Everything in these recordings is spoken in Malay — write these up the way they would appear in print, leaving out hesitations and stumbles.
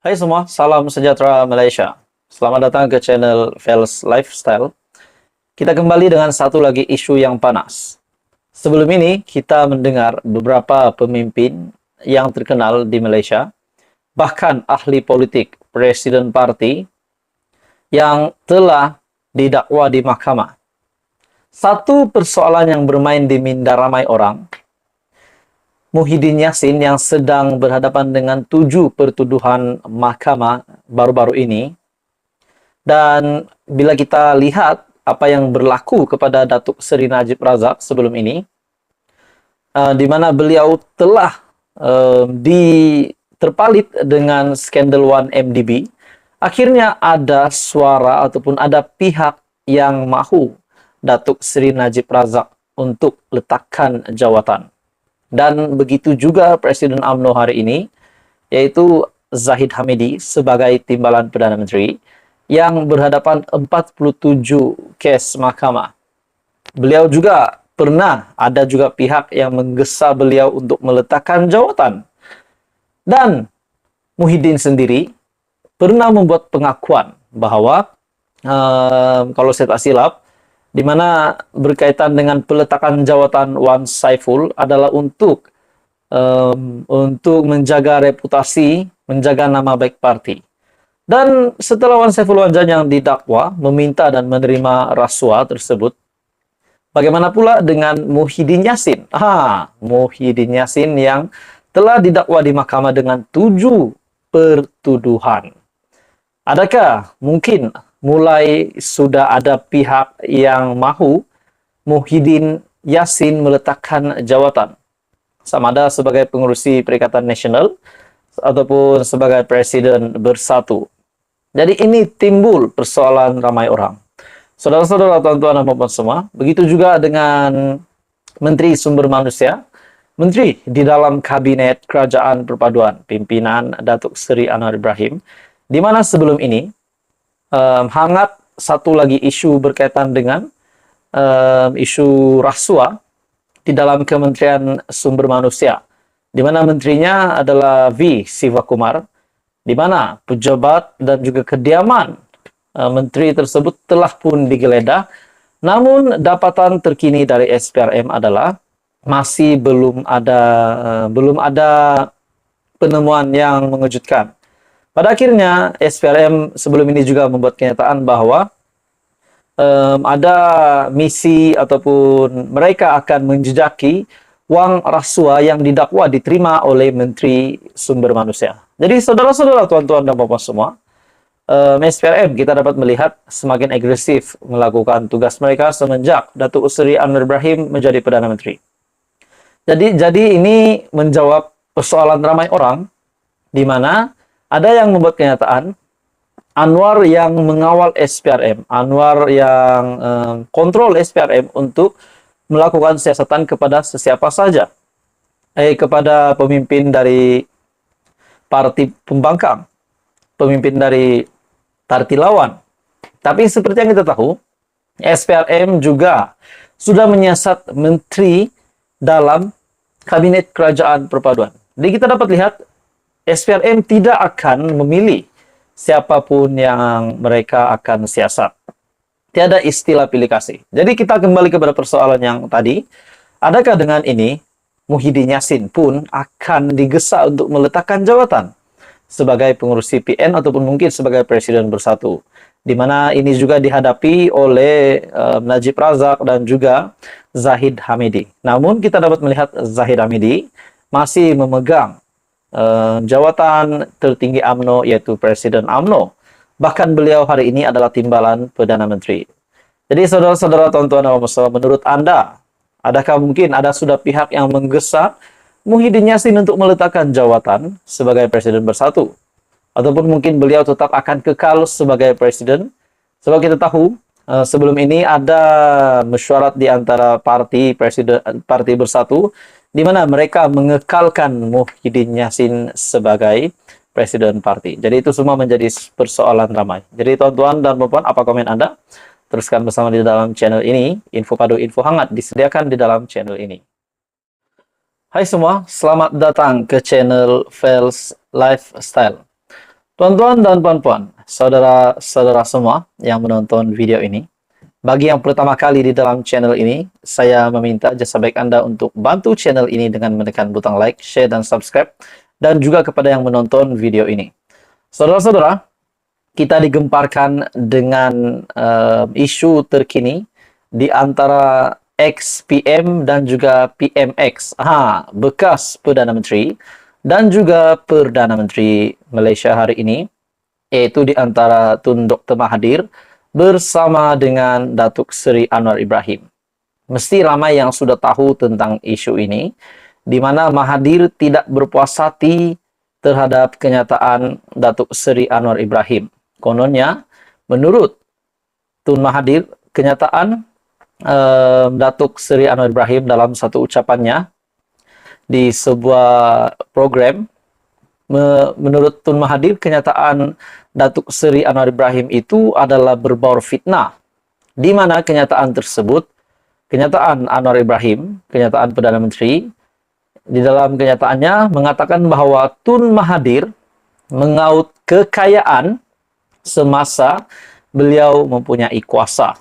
Hai semua, salam sejahtera Malaysia. Selamat datang ke channel Fels Lifestyle. Kita kembali dengan satu lagi isu yang panas. Sebelum ini, kita mendengar beberapa pemimpin yang terkenal di Malaysia, bahkan ahli politik, presiden parti, yang telah didakwa di mahkamah. Satu persoalan yang bermain di minda ramai orang, Muhyiddin Yassin yang sedang berhadapan dengan 7 pertuduhan mahkamah baru-baru ini. Dan bila kita lihat apa yang berlaku kepada Datuk Seri Najib Razak sebelum ini, di mana beliau telah terpalit dengan skandal 1MDB, akhirnya ada suara ataupun ada pihak yang mahu Datuk Seri Najib Razak untuk letakkan jawatan. Dan begitu juga Presiden UMNO hari ini, yaitu Zahid Hamidi sebagai Timbalan Perdana Menteri, yang berhadapan 47 kes mahkamah. Beliau juga pernah ada juga pihak yang menggesa beliau untuk meletakkan jawatan. Dan Muhyiddin sendiri pernah membuat pengakuan bahwa, kalau saya tak silap, di mana berkaitan dengan peletakan jawatan Wan Saiful adalah untuk menjaga reputasi, menjaga nama baik parti. Dan setelah Wan Saiful Wanjan yang didakwa meminta dan menerima rasuah tersebut, bagaimana pula dengan Muhyiddin Yassin? Muhyiddin Yassin yang telah didakwa di mahkamah dengan 7 pertuduhan. Adakah mungkin mulai sudah ada pihak yang mahu Muhyiddin Yassin meletakkan jawatan, sama ada sebagai pengurusi Perikatan Nasional ataupun sebagai Presiden Bersatu? Jadi ini timbul persoalan ramai orang. Saudara-saudara, tuan-tuan dan puan-puan semua, begitu juga dengan Menteri Sumber Manusia, Menteri di dalam Kabinet Kerajaan Perpaduan, pimpinan Datuk Seri Anwar Ibrahim, di mana sebelum ini hangat satu lagi isu berkaitan dengan isu rasuah di dalam Kementerian Sumber Manusia, di mana menterinya adalah V. Sivakumar, di mana pejabat dan juga kediaman menteri tersebut telah pun digeledah. Namun dapatan terkini dari SPRM adalah masih belum ada penemuan yang mengejutkan. Pada akhirnya, SPRM sebelum ini juga membuat kenyataan bahwa ada misi ataupun mereka akan menjejaki wang rasuah yang didakwa diterima oleh Menteri Sumber Manusia. Jadi saudara-saudara, tuan-tuan dan puan-puan semua, SPRM kita dapat melihat semakin agresif melakukan tugas mereka semenjak Datuk Seri Anwar Ibrahim menjadi Perdana Menteri. Jadi ini menjawab persoalan ramai orang, di mana ada yang membuat kenyataan Anwar yang mengawal SPRM, Anwar yang kontrol SPRM untuk melakukan siasatan kepada sesiapa saja, kepada pemimpin dari parti pembangkang, pemimpin dari parti lawan. Tapi seperti yang kita tahu, SPRM juga sudah menyiasat menteri dalam Kabinet Kerajaan Perpaduan. Jadi kita dapat lihat SPRM tidak akan memilih siapapun yang mereka akan siasat. Tiada istilah pilih kasih. Jadi kita kembali kepada persoalan yang tadi. Adakah dengan ini Muhyiddin Yassin pun akan digesa untuk meletakkan jawatan sebagai pengurus CPN ataupun mungkin sebagai Presiden Bersatu? Di mana ini juga dihadapi oleh Najib Razak dan juga Zahid Hamidi. Namun kita dapat melihat Zahid Hamidi masih memegang jawatan tertinggi UMNO, yaitu Presiden UMNO. Bahkan beliau hari ini adalah Timbalan Perdana Menteri. Jadi saudara-saudara, tuan-tuan dan puan-puan, menurut Anda, adakah mungkin ada sudah pihak yang menggesa Muhyiddin Yassin untuk meletakkan jawatan sebagai Presiden Bersatu? Ataupun mungkin beliau tetap akan kekal sebagai Presiden? Sebab kita tahu, sebelum ini ada mesyuarat di antara parti Bersatu, di mana mereka mengekalkan Muhyiddin Yassin sebagai Presiden parti. Jadi itu semua menjadi persoalan ramai. Jadi tuan-tuan dan puan-puan, apa komen Anda? Teruskan bersama di dalam channel ini. Info padu, info hangat disediakan di dalam channel ini. Hai semua, selamat datang ke channel Fels Lifestyle. Tuan-tuan dan puan-puan, saudara-saudara semua yang menonton video ini, bagi yang pertama kali di dalam channel ini, saya meminta jasa baik Anda untuk bantu channel ini dengan menekan butang like, share, dan subscribe, dan juga kepada yang menonton video ini. Saudara-saudara, kita digemparkan dengan isu terkini di antara ex-PM dan juga PMX, bekas Perdana Menteri, dan juga Perdana Menteri Malaysia hari ini, yaitu di antara Tun Dr. Mahathir bersama dengan Datuk Seri Anwar Ibrahim. Mesti ramai yang sudah tahu tentang isu ini, di mana Mahathir tidak berpuas hati terhadap kenyataan Datuk Seri Anwar Ibrahim. Kononnya, menurut Tun Mahathir, kenyataan Datuk Seri Anwar Ibrahim dalam satu ucapannya di sebuah program, menurut Tun Mahathir, kenyataan Datuk Seri Anwar Ibrahim itu adalah berbaur fitnah, di mana kenyataan tersebut, kenyataan Anwar Ibrahim, kenyataan Perdana Menteri, di dalam kenyataannya mengatakan bahwa Tun Mahathir mengaut kekayaan semasa beliau mempunyai kuasa.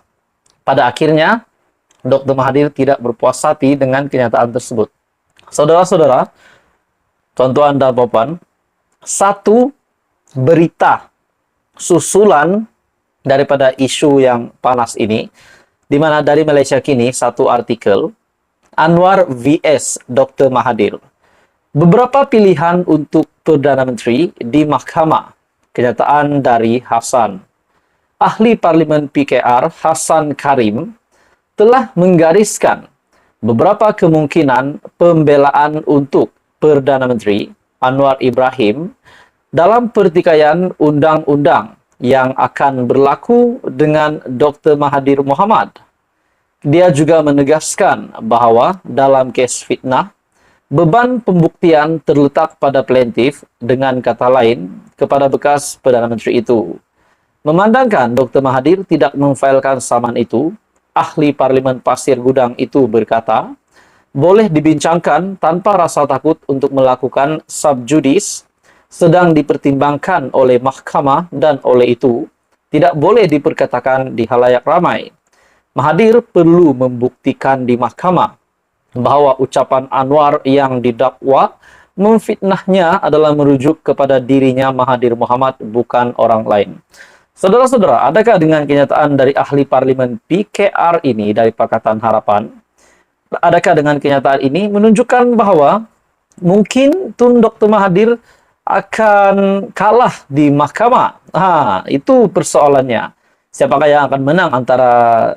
Pada akhirnya, Dr. Mahathir tidak berpuas hati dengan kenyataan tersebut. Saudara-saudara, tuan-tuan dan puan, satu berita susulan daripada isu yang panas ini, di mana dari Malaysia Kini, satu artikel, Anwar vs Dr. Mahathir. Beberapa pilihan untuk Perdana Menteri di Mahkamah. Kenyataan dari Hassan. Ahli Parlimen PKR Hassan Karim telah menggariskan beberapa kemungkinan pembelaan untuk Perdana Menteri Anwar Ibrahim dalam pertikaian undang-undang yang akan berlaku dengan Dr. Mahathir Mohamad. Dia juga menegaskan bahawa dalam kes fitnah, beban pembuktian terletak pada plaintiff, dengan kata lain, kepada bekas Perdana Menteri itu. Memandangkan Dr. Mahathir tidak memfailkan saman itu, ahli Parlimen Pasir Gudang itu berkata, boleh dibincangkan tanpa rasa takut untuk melakukan subjudis, sedang dipertimbangkan oleh mahkamah dan oleh itu tidak boleh diperkatakan di halayak ramai. Mahathir perlu membuktikan di mahkamah bahawa ucapan Anwar yang didakwa memfitnahnya adalah merujuk kepada dirinya Mahathir Mohamad, bukan orang lain. Saudara-saudara, adakah dengan kenyataan dari ahli Parlimen PKR ini dari Pakatan Harapan, adakah dengan kenyataan ini menunjukkan bahawa mungkin Tun Dr. Mahathir akan kalah di mahkamah? Itu persoalannya. Siapakah yang akan menang antara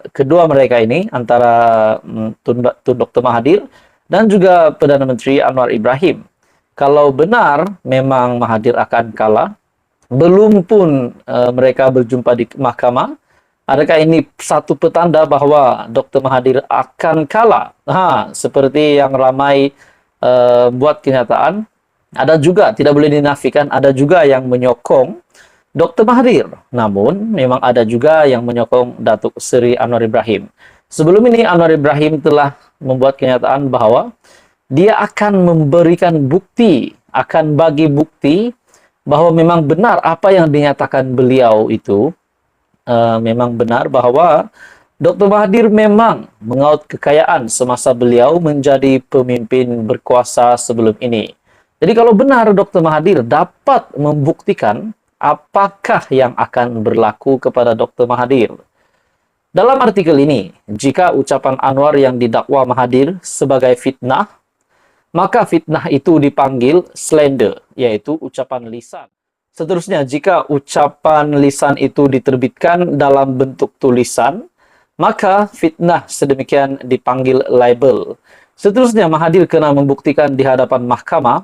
kedua mereka ini, antara Tun Dr. Mahathir dan juga Perdana Menteri Anwar Ibrahim? Kalau benar memang Mahathir akan kalah, belum pun mereka berjumpa di mahkamah, adakah ini satu petanda bahawa Dr. Mahathir akan kalah? Seperti yang ramai buat kenyataan, ada juga, tidak boleh dinafikan, ada juga yang menyokong Dr. Mahathir. Namun, memang ada juga yang menyokong Datuk Seri Anwar Ibrahim. Sebelum ini, Anwar Ibrahim telah membuat kenyataan bahawa dia akan memberikan bukti, akan bagi bukti bahawa memang benar apa yang dinyatakan beliau itu, memang benar bahawa Dr. Mahathir memang mengaut kekayaan semasa beliau menjadi pemimpin berkuasa sebelum ini. Jadi kalau benar Dr. Mahathir dapat membuktikan apakah yang akan berlaku kepada Dr. Mahathir. Dalam artikel ini, jika ucapan Anwar yang didakwa Mahathir sebagai fitnah, maka fitnah itu dipanggil slander, yaitu ucapan lisan. Seterusnya, jika ucapan lisan itu diterbitkan dalam bentuk tulisan, maka fitnah sedemikian dipanggil libel. Seterusnya, Mahathir kena membuktikan di hadapan mahkamah,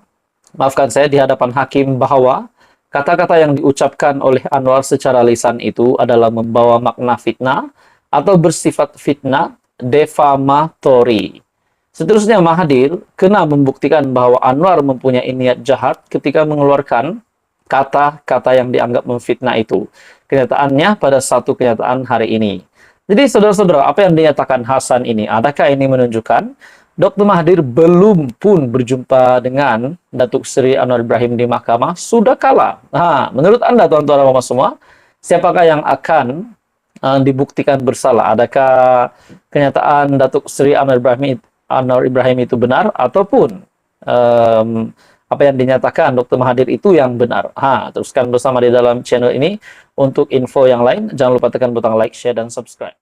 di hadapan hakim, bahawa kata-kata yang diucapkan oleh Anwar secara lisan itu adalah membawa makna fitnah atau bersifat fitnah defamatory. Seterusnya, Mahathir kena membuktikan bahawa Anwar mempunyai niat jahat ketika mengeluarkan kata-kata yang dianggap memfitnah itu. Kenyataannya pada satu kenyataan hari ini. Jadi, saudara-saudara, apa yang dinyatakan Hassan ini, adakah ini menunjukkan Dr. Mahathir belum pun berjumpa dengan Datuk Seri Anwar Ibrahim di mahkamah, sudah kalah. Nah, menurut Anda, tuan-tuan dan semua, siapakah yang akan dibuktikan bersalah? Adakah kenyataan Datuk Seri Anwar Ibrahim itu benar, ataupun apa yang dinyatakan Dr. Mahathir itu yang benar? Teruskan bersama di dalam channel ini. Untuk info yang lain, jangan lupa tekan butang like, share, dan subscribe.